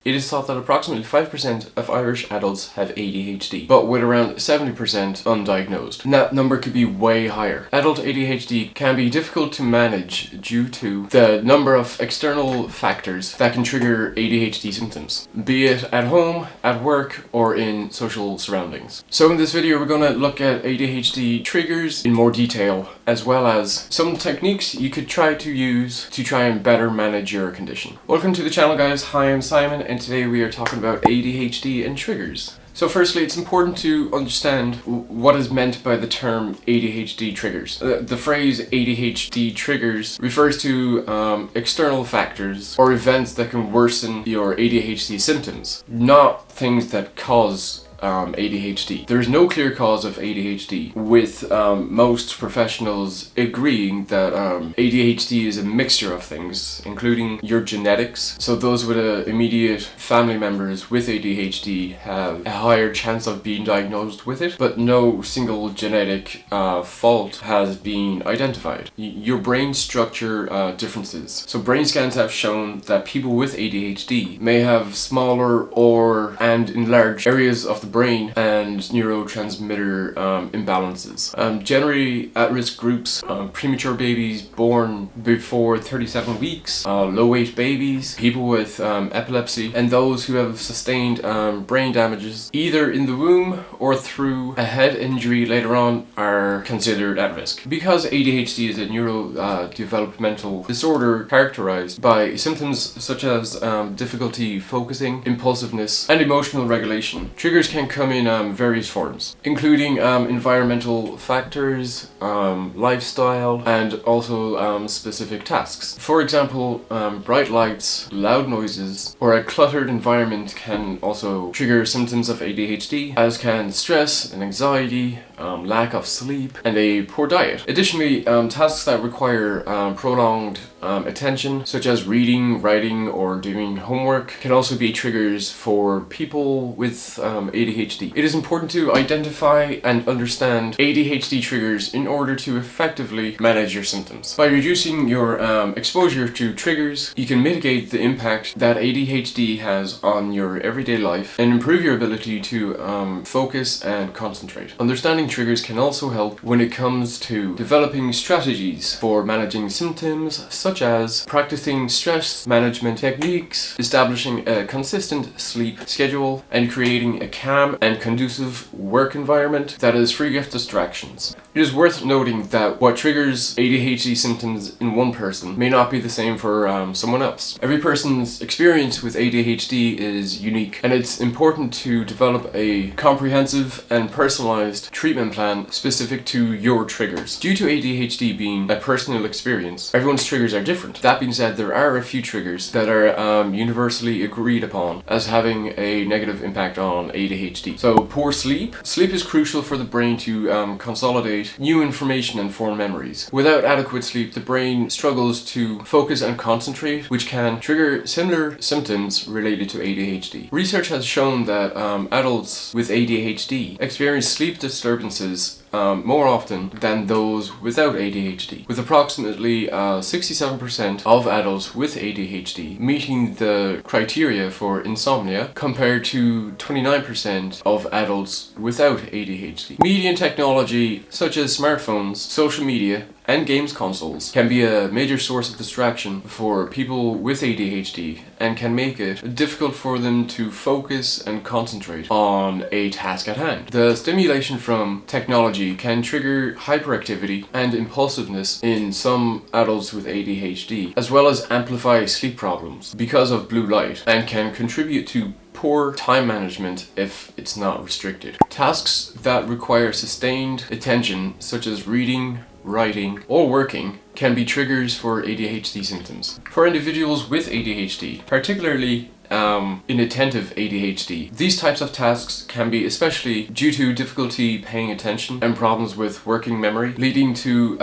It is thought that approximately 5% of Irish adults have ADHD, but with around 70% undiagnosed. And that number could be way higher. Adult ADHD can be difficult to manage due to the number of external factors that can trigger ADHD symptoms, be it at home, at work, or in social surroundings. So in this video we're going to look at ADHD triggers in more detail, as well as some techniques you could try to use to try and better manage your condition. Welcome to the channel, guys. Hi, I'm Simon, and today we are talking about ADHD and triggers. So firstly, it's important to understand what is meant by the term ADHD triggers. The phrase ADHD triggers refers to external factors or events that can worsen your ADHD symptoms, not things that cause ADHD. There is no clear cause of ADHD, with most professionals agreeing that ADHD is a mixture of things, including your genetics. So those with immediate family members with ADHD have a higher chance of being diagnosed with it, but no single genetic fault has been identified. Your brain structure differences. So brain scans have shown that people with ADHD may have smaller and enlarged areas of the brain and neurotransmitter imbalances. Generally at-risk groups, premature babies born before 37 weeks, low-weight babies, people with epilepsy, and those who have sustained brain damages either in the womb or through a head injury later on are considered at risk. Because ADHD is a neurodevelopmental disorder characterized by symptoms such as difficulty focusing, impulsiveness, and emotional regulation, triggers can come in various forms, including environmental factors, lifestyle, and also specific tasks. For example, bright lights, loud noises, or a cluttered environment can also trigger symptoms of ADHD, as can stress and anxiety, lack of sleep, and a poor diet. Additionally, tasks that require prolonged attention, such as reading, writing, or doing homework, can also be triggers for people with ADHD. It is important to identify and understand ADHD triggers in order to effectively manage your symptoms. By reducing your exposure to triggers, you can mitigate the impact that ADHD has on your everyday life and improve your ability to focus and concentrate. Understanding triggers can also help when it comes to developing strategies for managing symptoms, such as practicing stress management techniques, establishing a consistent sleep schedule, and creating a calm and conducive work environment that is free of distractions. It is worth noting that what triggers ADHD symptoms in one person may not be the same for someone else. Every person's experience with ADHD is unique, and it's important to develop a comprehensive and personalized treatment plan specific to your triggers. Due to ADHD being a personal experience, everyone's triggers are different. That being said, there are a few triggers that are universally agreed upon as having a negative impact on ADHD. So poor sleep. Sleep is crucial for the brain to consolidate new information and form memories. Without adequate sleep, the brain struggles to focus and concentrate, which can trigger similar symptoms related to ADHD. Research has shown that adults with ADHD experience sleep disturbances more often than those without ADHD, with approximately 67% of adults with ADHD meeting the criteria for insomnia compared to 29% of adults without ADHD. Media and technology such as smartphones, social media, and games consoles can be a major source of distraction for people with ADHD and can make it difficult for them to focus and concentrate on a task at hand. The stimulation from technology can trigger hyperactivity and impulsiveness in some adults with ADHD, as well as amplify sleep problems because of blue light, and can contribute to poor time management if it's not restricted. Tasks that require sustained attention, such as reading, writing, or working, can be triggers for ADHD symptoms. For individuals with ADHD, particularly inattentive ADHD, these types of tasks can be especially due to difficulty paying attention and problems with working memory, leading to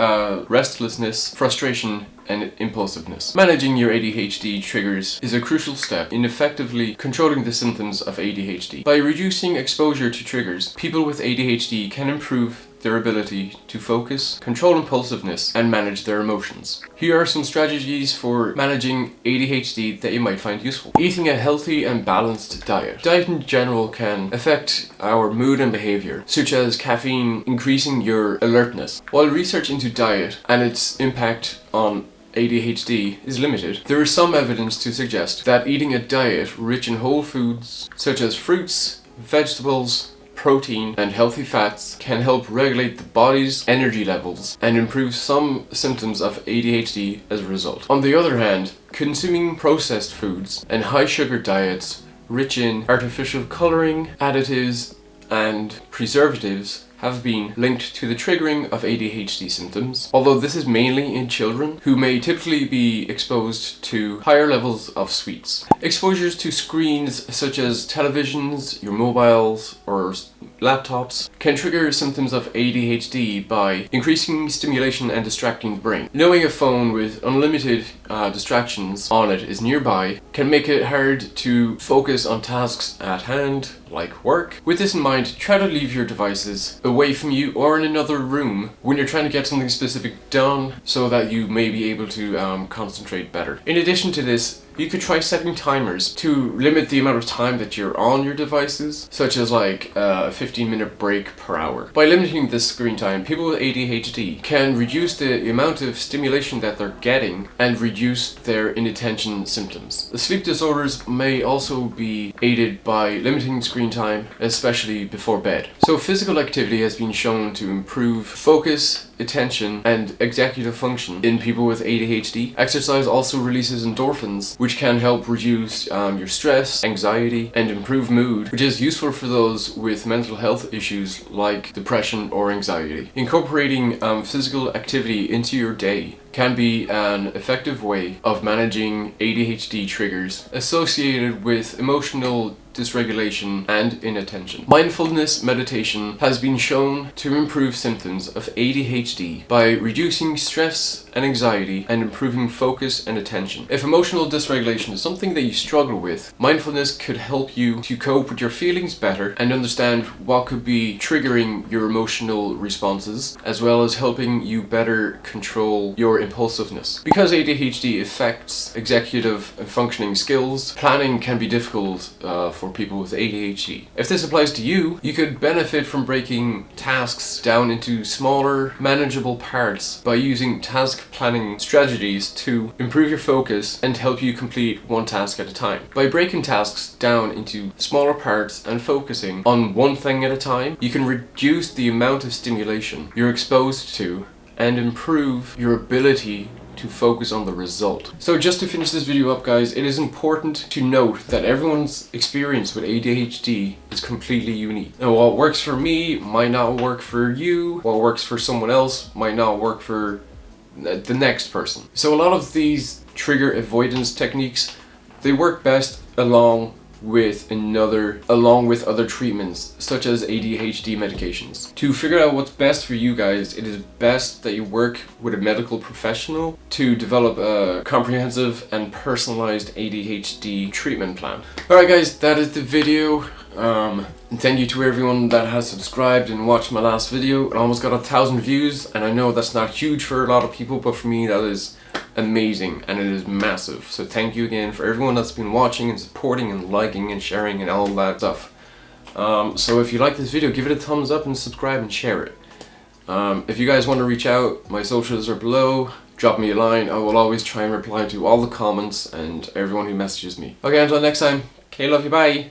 restlessness, frustration, and impulsiveness. Managing your ADHD triggers is a crucial step in effectively controlling the symptoms of ADHD. By reducing exposure to triggers, people with ADHD can improve their ability to focus, control impulsiveness, and manage their emotions. Here are some strategies for managing ADHD that you might find useful. Eating a healthy and balanced diet. Diet in general can affect our mood and behavior, such as caffeine increasing your alertness. While research into diet and its impact on ADHD is limited, there is some evidence to suggest that eating a diet rich in whole foods, such as fruits, vegetables, protein, and healthy fats can help regulate the body's energy levels and improve some symptoms of ADHD as a result. On the other hand, consuming processed foods and high sugar diets rich in artificial coloring, additives, and preservatives have been linked to the triggering of ADHD symptoms, although this is mainly in children who may typically be exposed to higher levels of sweets. Exposures to screens such as televisions, your mobiles, or laptops can trigger symptoms of ADHD by increasing stimulation and distracting the brain. Knowing a phone with unlimited distractions on it is nearby can make it hard to focus on tasks at hand, like work. With this in mind, try to leave your devices away from you or in another room when you're trying to get something specific done so that you may be able to concentrate better. In addition to this, you could try setting timers to limit the amount of time that you're on your devices, such as like a 15-minute break per hour. By limiting this screen time, people with ADHD can reduce the amount of stimulation that they're getting and reduce their inattention symptoms. The sleep disorders may also be aided by limiting screen time, especially before bed. So physical activity has been shown to improve focus, attention, and executive function in people with ADHD. Exercise also releases endorphins, which can help reduce your stress, anxiety, and improve mood, which is useful for those with mental health issues like depression or anxiety. Incorporating physical activity into your day can be an effective way of managing ADHD triggers associated with emotional dysregulation and inattention. Mindfulness meditation has been shown to improve symptoms of ADHD by reducing stress and anxiety and improving focus and attention. If emotional dysregulation is something that you struggle with, mindfulness could help you to cope with your feelings better and understand what could be triggering your emotional responses, as well as helping you better control your impulsiveness. Because ADHD affects executive and functioning skills, planning can be difficult for people with ADHD. If this applies to you, you could benefit from breaking tasks down into smaller, manageable parts by using task planning strategies to improve your focus and help you complete one task at a time. By breaking tasks down into smaller parts and focusing on one thing at a time, you can reduce the amount of stimulation you're exposed to and improve your ability to focus on the result. So just to finish this video up, guys, it is important to note that everyone's experience with ADHD is completely unique. Now, what works for me might not work for you, what works for someone else might not work for the next person. So a lot of these trigger avoidance techniques, they work best along with other treatments such as ADHD medications. To figure out what's best for you guys, it is best that you work with a medical professional to develop a comprehensive and personalized ADHD treatment plan. Alright guys, that is the video. And thank you to everyone that has subscribed and watched my last video. It almost got 1,000 views, and I know that's not huge for a lot of people, but for me that is amazing and it is massive. So thank you again for everyone that's been watching and supporting and liking and sharing and all that stuff. So if you like this video, give it a thumbs up and subscribe and share it. If you guys want to reach out, my socials are below. Drop me a line. I will always try and reply to all the comments and everyone who messages me. Okay, until next time. Okay, love you, bye.